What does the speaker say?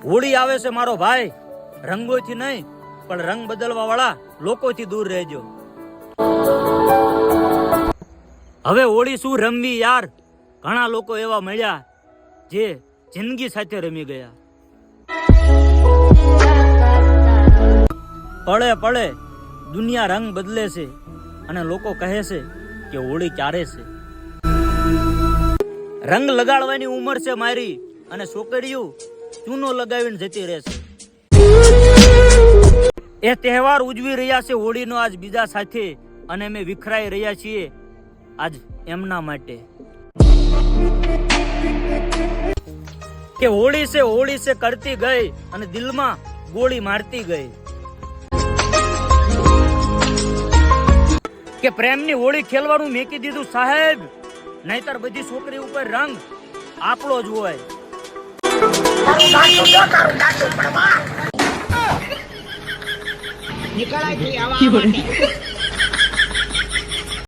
હોળી આવે છે મારો ભાઈ, રંગોથી નહીં પણ રંગ બદલવા વાળા લોકોથી દૂર રહેજો. હવે હોળી શું રમવી યાર, ઘણા લોકો એવા મળ્યા જે જિંદગી સાથે રમી ગયા. પળે પળે દુનિયા રંગ બદલે છે અને લોકો કહે છે કે હોળી ક્યારે છે. રંગ લગાડવાની ઉંમર છે મારી અને છોકરીઓ ચૂનો લગાવીને જતી રહેશે. એ તહેવાર ઉજવી રહ્યા છે હોળીનો આજ બીજા સાથે, અને અમે વિખરાઈ રહ્યા છીએ આજ એમના માટે. કે હોળી છે કરતી ગઈ અને દિલમાં ગોળી મારતી ગઈ. કે પ્રેમની હોળી ખેલવાનું મેકી દીધું સાહેબ, નહીતર બધી છોકરી ઉપર રંગ આપણો જ હોય. નીકળાય